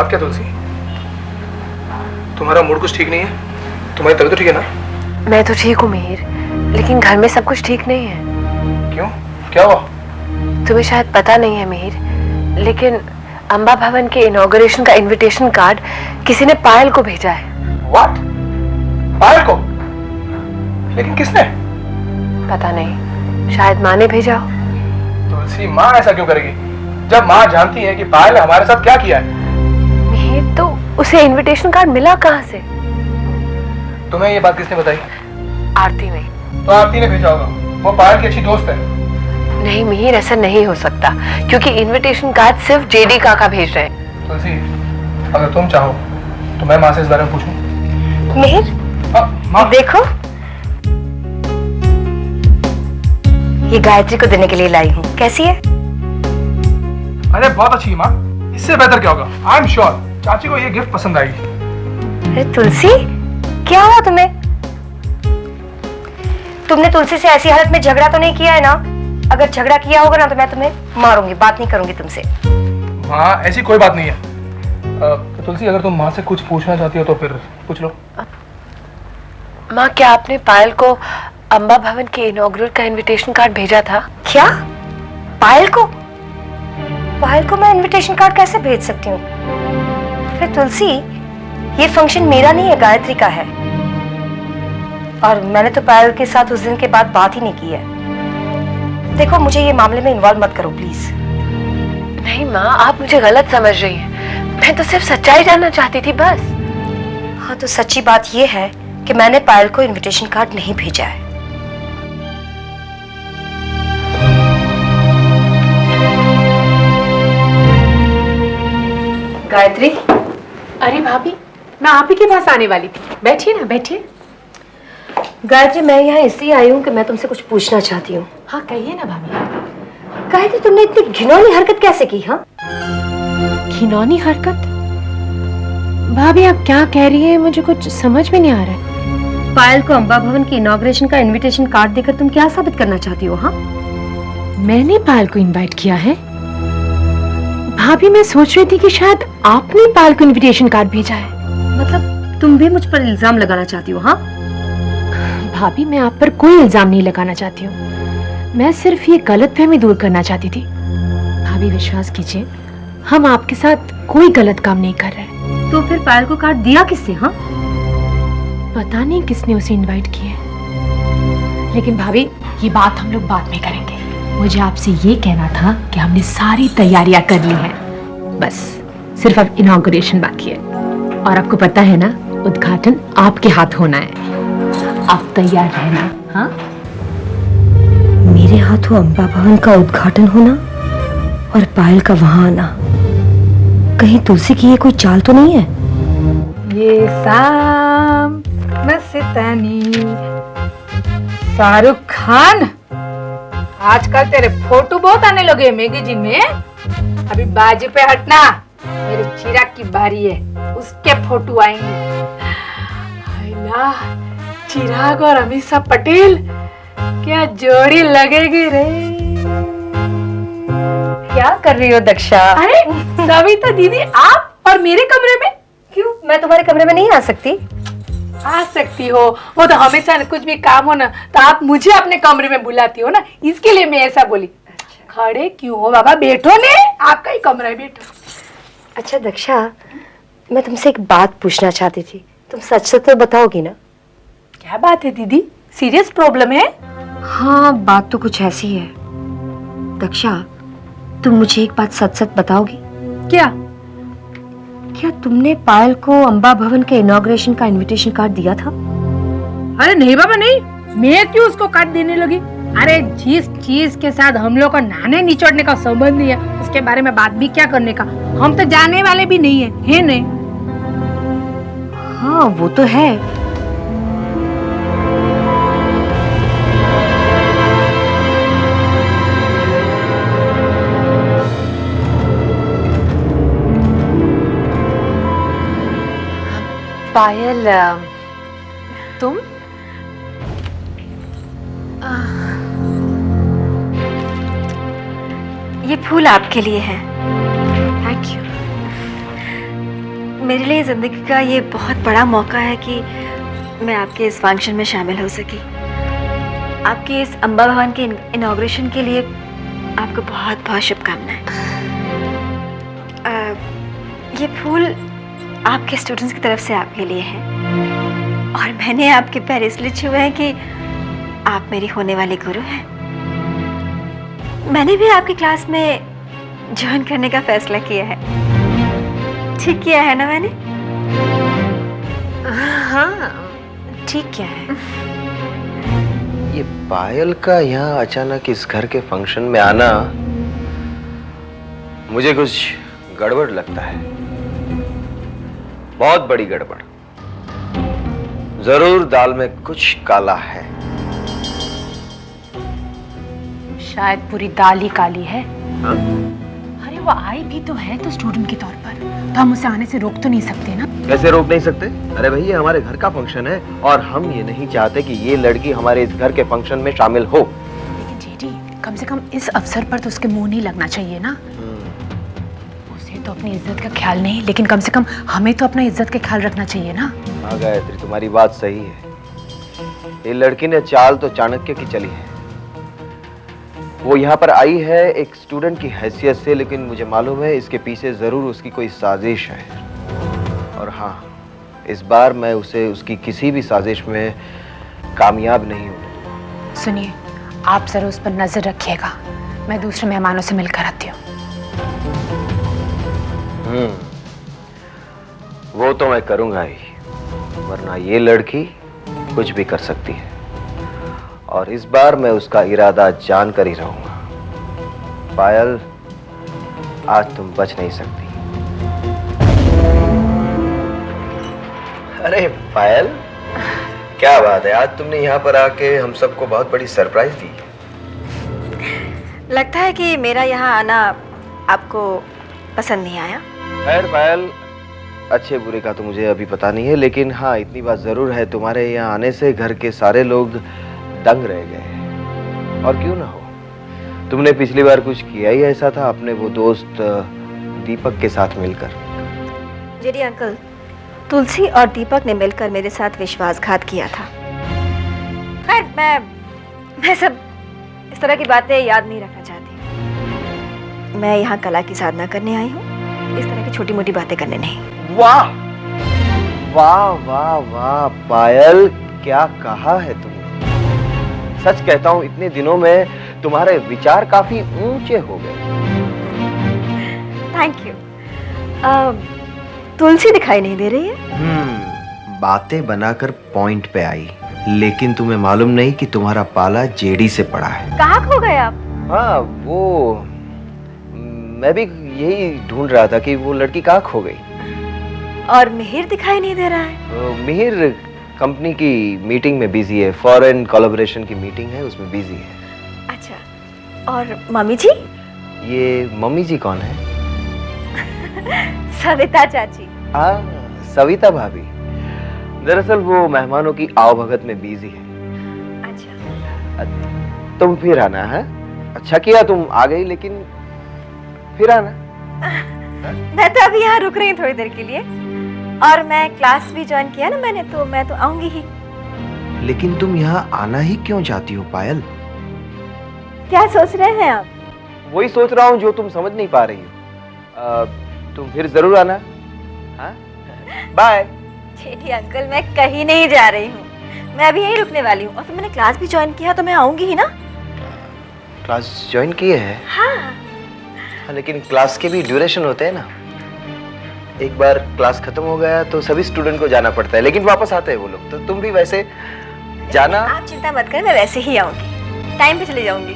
बात क्या तुलसी? तुम्हारा मूड कुछ ठीक नहीं है? तुम्हारी तबीयत तो ठीक है ना? मैं तो ठीक हूँ मिहिर, लेकिन घर में सब कुछ ठीक नहीं है। क्यों? क्या हुआ? तुम्हें शायद पता नहीं है मिहिर, लेकिन अंबा भवन के इनॉग्रेशन का इनविटेशन कार्ड किसी ने पायल को भेजा है। व्हाट? पायल को? लेकिन किसने? पता नहीं, शायद माँ ने भेजा हो। तुलसी, माँ ऐसा क्यों करेगी जब माँ जानती है कि पायल ने हमारे साथ क्या किया है? मिहिर, तो उसे इनविटेशन कार्ड मिला कहाँ से? तुम्हें ये बात किसने बताई? आरती ने। तो आरती ने भेजा होगा, वो पायल की अच्छी दोस्त है। नहीं मिहिर, ऐसा नहीं हो सकता, क्योंकि इनविटेशन कार्ड सिर्फ जेडी काका भेज रहे हैं। तुलसी, अगर तुम चाहो तो मैं माँ से इस बारे में पूछूं। मिहिर, माँ देखो, ये गायत्री को देने के लिए लाई हूँ। कैसी है? अरे बहुत अच्छी है माँ, इससे बेहतर क्या होगा? आई एम श्योर चाची को ये गिफ्ट पसंद आएगी। अरे तुलसी, क्या हुआ तुम्हें? तुमने तुलसी से ऐसी हालत में झगड़ा तो नहीं किया है ना? अगर झगड़ा किया होगा ना तो मैं तुम्हें मारूंगी, बात नहीं करूंगी तुमसे। माँ ऐसी कोई बात नहीं है। तुलसी, अगर तुम माँ से कुछ पूछना चाहती हो तो फिर पूछ लो। माँ क्या आपने पायल को अंबा भवन के इनॉग्रेशन का इनविटेशन कार्ड भेजा था? क्या? पायल को? पायल को मैं इनविटेशन कार्ड कैसे भेज सकती हूँ? फिर तुलसी, ये फंक्शन मेरा नहीं है, गायत्री का है। और मैंने तो पायल के साथ उस दिन के बाद बात ही नहीं की है। देखो, मुझे ये मामले में इन्वॉल्व मत करो प्लीज। नहीं माँ, आप मुझे गलत समझ रही हैं। मैं तो सिर्फ सच्चाई जानना चाहती थी बस। हाँ, तो सच्ची बात ये है कि मैंने पायल को इनविटेशन कार्ड नहीं भेजा है। गायत्री। अरे भाभी, मैं आप ही के पास आने वाली थी। बैठिए ना, बैठिए। गायत्री, मैं यहाँ इसलिए आई हूँ कि मैं तुमसे कुछ पूछना चाहती हूँ। हाँ कहिए ना भाभी। गायत्री, तुमने इतनी घिनौनी हरकत कैसे की? हाँ, घिनौनी हरकत? भाभी आप क्या कह रही हैं, मुझे कुछ समझ में नहीं आ रहा है। पायल को अंबा भवन की इनॉग्रेशन का इनविटेशन कार्ड देकर तुम क्या साबित करना चाहती हो? हाँ, मैंने पायल को इनवाइट किया है? भाभी मैं सोच रही थी कि शायद आपने पायल को इनविटेशन कार्ड भेजा है। मतलब तुम भी मुझ पर इल्जाम लगाना चाहती हो? हाँ भाभी, मैं आप पर कोई इल्जाम नहीं लगाना चाहती हूँ। मैं सिर्फ ये गलतफहमी दूर करना चाहती थी। भाभी विश्वास कीजिए, हम आपके साथ कोई गलत काम नहीं कर रहे। तो फिर पायल को कार्ड दिया किससे? हाँ, पता नहीं किसने उसे इनवाइट किया है। लेकिन भाभी, ये बात हम लोग बाद में करेंगे। मुझे आपसे ये कहना था कि हमने सारी तैयारियां कर ली हैं, बस सिर्फ अब इनॉग्रेशन बाकी है। और आपको पता है ना, उद्घाटन आपके हाथ होना है। आप तैयार रहना। हाँ, मेरे हाथों अंबा भवन का उद्घाटन होना और पायल का वहां आना। कहीं तुलसी की ये कोई चाल तो नहीं है? ये शाम मस्तानी। शाहरुख खान, आजकल तेरे फोटो बहुत आने लगे हैं मैगजीन में। अभी बाजी पे हटना, मेरे चिराग की बारी है, उसके फोटो आएंगे। हायला, चिराग और अमीषा पटेल, क्या जोड़ी लगेगी रे। क्या कर रही हो दक्षा? अरे सविता दीदी, आप और मेरे कमरे में? क्यों, मैं तुम्हारे कमरे में नहीं आ सकती? आ सकती हो, वो तो हमेशा कुछ भी काम हो ना तो आप मुझे अपने कमरे में बुलाती हो ना, इसके लिए मैं ऐसा बोली। खड़े क्यों हो बाबा, बैठो ने, आपका ही कमरा है, बैठो। अच्छा दक्षा, मैं तुमसे एक बात पूछना चाहती थी, तुम सच सच तो बताओगी ना? क्या बात है दीदी, सीरियस प्रॉब्लम है? हाँ, बात तो कुछ ऐसी है। दक्षा, तुम मुझे एक बात सच सच बताओगी? क्या? क्या तुमने पायल को अंबा भवन के इनॉग्रेशन का इनविटेशन कार्ड दिया था? अरे नहीं बाबा नहीं, मैं क्यों उसको कार्ड देने लगी? अरे जिस चीज के साथ हम लोग का नाने निचोड़ने का संबंध नहीं है, उसके बारे में बात भी क्या करने का। हम तो जाने वाले भी नहीं है नहीं? हाँ वो तो है। पायल, तुम? ये फूल आपके लिए है। Thank you. मेरे लिए ज़िंदगी का ये बहुत बड़ा मौका है कि मैं आपके इस फंक्शन में शामिल हो सकी। आपके इस अम्बा भवन के इनॉग्रेशन के लिए आपको बहुत बहुत शुभकामनाएं। ये फूल आपके स्टूडेंट्स की तरफ से आपके लिए है और मैंने आपके पैर इसलिए छुए हैं कि आप मेरी होने वाली गुरु हैं। मैंने भी आपकी क्लास में ज्वाइन करने का फैसला किया है। ठीक किया है ना मैंने? हाँ, ठीक क्या है। ये पायल का यहाँ अचानक इस घर के फंक्शन में आना मुझे कुछ गड़बड़ लगता है, बहुत बड़ी गड़बड़। जरूर दाल में कुछ काला है। शायद पूरी दाल ही काली है। हाँ? अरे वो आई भी तो है तो स्टूडेंट के तौर पर, तो हम उसे आने से रोक तो नहीं सकते ना। कैसे रोक नहीं सकते? अरे भाई ये हमारे घर का फंक्शन है और हम ये नहीं चाहते कि ये लड़की हमारे इस घर के फंक्शन में शामिल हो। लेकिन जेडी, कम से कम इस अवसर पर तो उसके मुंह नहीं लगना चाहिए ना। उसे तो अपनी इज्जत का ख्याल नहीं, लेकिन कम से कम हमें तो अपना इज्जत का ख्याल रखना चाहिए ना। हाँ गायत्री, तुम्हारी बात सही है। ये लड़की ने चाल तो चाणक्य की चली है। वो यहाँ पर आई है एक स्टूडेंट की हैसियत से, लेकिन मुझे मालूम है इसके पीछे जरूर उसकी कोई साजिश है। और हाँ, इस बार मैं उसे उसकी किसी भी साजिश में कामयाब नहीं हूँ। सुनिए, आप जरा उस पर नजर रखिएगा। मैं दूसरे मेहमानों से मिलकर आती हूँ। वो तो मैं करूँगा ही, वरना ये लड़की कुछ भी कर सकती है और इस बार मैं उसका इरादा जानकर ही रहूंगा। पायल, आज तुम बच नहीं सकती। अरे पायल, क्या बात है, आज तुमने यहाँ पर आके हम सबको बहुत बड़ी सरप्राइज दी। लगता है कि मेरा यहाँ आना आपको पसंद नहीं आया। खैर पायल, अच्छे बुरे का तो मुझे अभी पता नहीं है, लेकिन हाँ इतनी बात जरूर है, तुम्हारे यहाँ आने से घर के सारे लोग दंग रह गए। और क्यों ना हो, तुमने पिछली बार कुछ किया ही ऐसा था अपने वो दोस्त दीपक के साथ मिलकर। जेडी अंकल, तुलसी और दीपक ने मिलकर मेरे साथ विश्वासघात किया था। खैर मैं सब इस तरह की बातें याद नहीं रखना चाहती। मैं यहाँ कला की साधना करने आई हूँ, इस तरह की छोटी मोटी बातें करने नहीं। वाह वाह वाह वाह पायल, क्या कहा है तुमने। सच कहता हूँ, इतने दिनों में तुम्हारे विचार काफी ऊंचे हो गए। Thank you. तुलसी दिखाई नहीं दे रही है। बातें बनाकर पॉइंट पे आई, लेकिन तुम्हें मालूम नहीं कि तुम्हारा पाला जेडी से पड़ा है। कहाँ खो गए आप? हाँ वो, मैं भी यही ढूंढ रहा था कि वो लड़की कहाँ खो गई। और मिहिर दिखाई नहीं दे रहा है। मिहिर कंपनी की मीटिंग में बिजी है, फॉरेन कोलैबोरेशन की मीटिंग है, उसमें बिजी है। अच्छा, और मम्मी जी? ये मम्मी जी कौन है? सविता चाची। हाँ, सविता भाभी। दरअसल वो मेहमानों की आवभगत में बिजी है। अच्छा, तुम फिर आना है। अच्छा किया तुम आ गई, लेकिन फिर आना। मैं तो अभी यहाँ रुक रही हूँ थोड़ी देर के लिए, और मैं क्लास भी ज्वाइन किया ना मैंने, तो मैं तो आऊंगी ही। लेकिन तुम यहाँ आना ही क्यों चाहती हो पायल? क्या सोच रहे हैं आप? वही सोच रहा हूँ जो तुम समझ नहीं पा रही हो। तुम फिर जरूर आना। हाँ, बाय। जेडी अंकल, मैं कहीं नहीं जा रही हूँ, मैं अभी यहीं रुकने वाली हूँ, और फिर मैंने क्लास भी ज्वाइन किया तो मैं आऊंगी ही ना। क्लास ज्वाइन किए है? हाँ, लेकिन क्लास के भी ड्यूरेशन होते हैं ना। एक बार क्लास खत्म हो गया तो सभी स्टूडेंट को जाना पड़ता है, लेकिन वापस आते हैं वो लोग। तो तुम भी वैसे जाना। आप चिंता मत करें, मैं वैसे ही आऊंगी, टाइम पे चली जाऊंगी।